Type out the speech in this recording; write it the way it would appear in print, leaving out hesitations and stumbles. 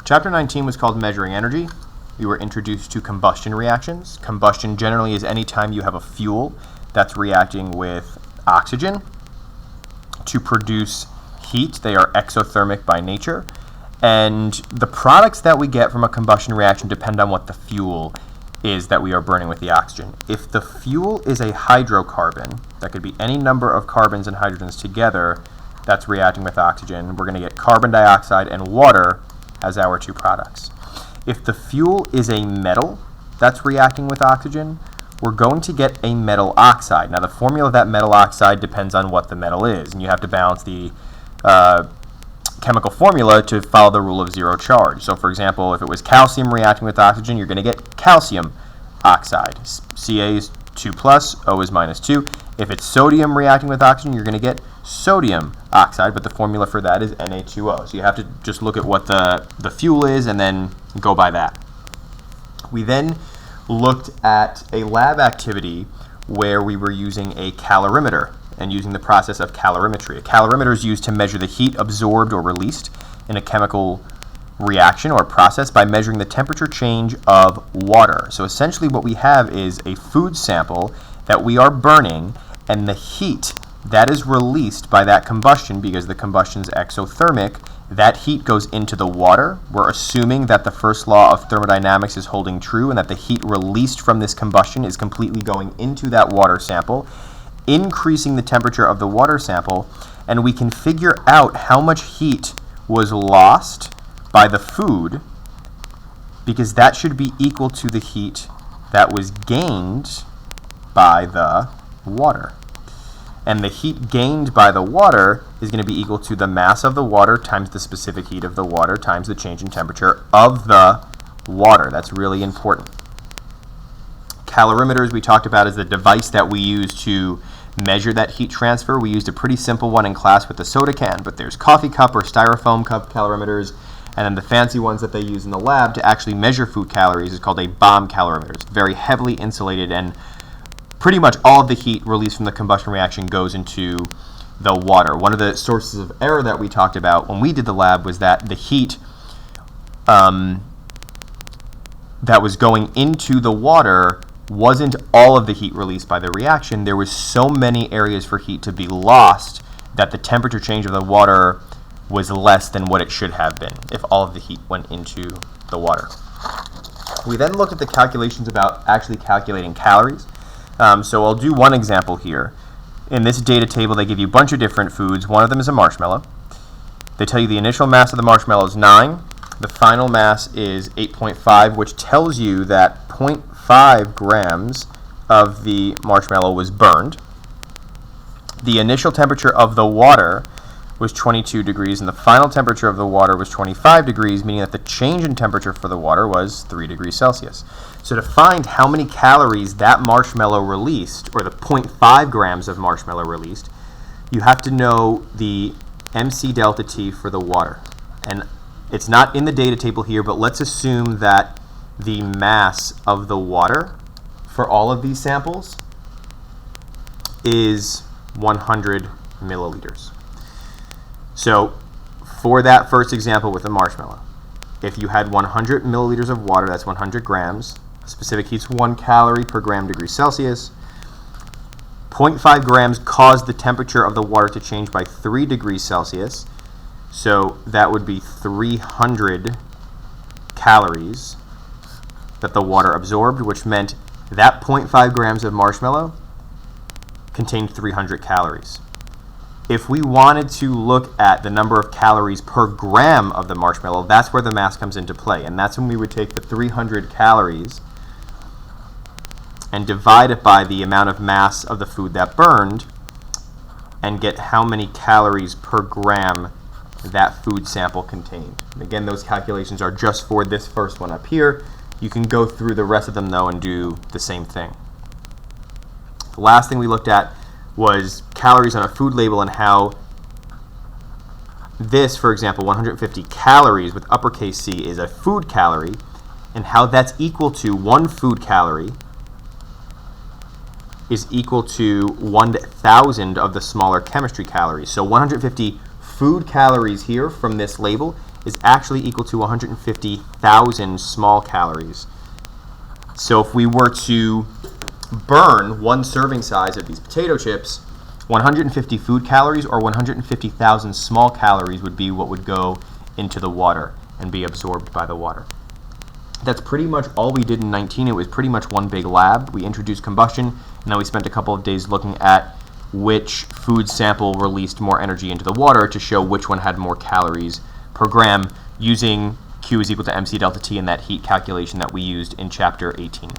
Chapter 19 was called Measuring Energy. We were introduced to combustion reactions. Combustion generally is any time you have a fuel that's reacting with oxygen to produce heat. They are exothermic by nature. And the products that we get from a combustion reaction depend on what the fuel is that we are burning with the oxygen. If the fuel is a hydrocarbon, that could be any number of carbons and hydrogens together that's reacting with oxygen, we're going to get carbon dioxide and water as our two products. If the fuel is a metal that's reacting with oxygen, we're going to get a metal oxide. Now, the formula of that metal oxide depends on what the metal is, and you have to balance the chemical formula to follow the rule of zero charge. So, for example, if it was calcium reacting with oxygen, you're going to get calcium oxide. Ca is 2 plus, O is minus 2. If it's sodium reacting with oxygen, you're going to get sodium oxide, but the formula for that is Na2O. So you have to just look at what the fuel is and then go by that. We then looked at a lab activity where we were using a calorimeter and using the process of calorimetry. A calorimeter is used to measure the heat absorbed or released in a chemical reaction or process by measuring the temperature change of water. So essentially what we have is a food sample that we are burning, and the heat that is released by that combustion, because the combustion is exothermic, that heat goes into the water. We're assuming that the first law of thermodynamics is holding true and that the heat released from this combustion is completely going into that water sample, increasing the temperature of the water sample, and we can figure out how much heat was lost by the food, because that should be equal to the heat that was gained by the water. And the heat gained by the water is going to be equal to the mass of the water times the specific heat of the water times the change in temperature of the water. That's really important. Calorimeters we talked about is the device that we use to measure that heat transfer. We used a pretty simple one in class with the soda can, but there's coffee cup or styrofoam cup calorimeters, and then the fancy ones that they use in the lab to actually measure food calories is called a bomb calorimeter. It's very heavily insulated, and pretty much all of the heat released from the combustion reaction goes into the water. One of the sources of error that we talked about when we did the lab was that the heat that was going into the water wasn't all of the heat released by the reaction. There was so many areas for heat to be lost that the temperature change of the water was less than what it should have been if all of the heat went into the water. We then looked at the calculations about actually calculating calories. So I'll do one example here. In this data table, they give you a bunch of different foods. One of them is a marshmallow. They tell you the initial mass of the marshmallow is 9. The final mass is 8.5, which tells you that 0.5 grams of the marshmallow was burned. The initial temperature of the water was 22 degrees, and the final temperature of the water was 25 degrees, meaning that the change in temperature for the water was 3 degrees Celsius. So to find how many calories that marshmallow released, or the 0.5 grams of marshmallow released, you have to know the MC delta T for the water. And it's not in the data table here, but let's assume that the mass of the water for all of these samples is 100 milliliters. So for that first example with the marshmallow, if you had 100 milliliters of water, that's 100 grams. Specific heat's 1 calorie per gram degree Celsius. 0.5 grams caused the temperature of the water to change by 3 degrees Celsius. So that would be 300 calories that the water absorbed, which meant that 0.5 grams of marshmallow contained 300 calories. If we wanted to look at the number of calories per gram of the marshmallow, that's where the mass comes into play. And that's when we would take the 300 calories and divide it by the amount of mass of the food that burned and get how many calories per gram that food sample contained. And again, those calculations are just for this first one up here. You can go through the rest of them, though, and do the same thing. The last thing we looked at was calories on a food label and how this, for example, 150 calories with uppercase C is a food calorie, and how that's equal to 1 food calorie is equal to 1,000 of the smaller chemistry calories. So 150 food calories here from this label is actually equal to 150,000 small calories. So if we were to burn one serving size of these potato chips, 150 food calories or 150,000 small calories would be what would go into the water and be absorbed by the water. That's pretty much all we did in 19. It was pretty much one big lab. We introduced combustion, and then we spent a couple of days looking at which food sample released more energy into the water to show which one had more calories per gram using Q is equal to MC delta T in that heat calculation that we used in chapter 18.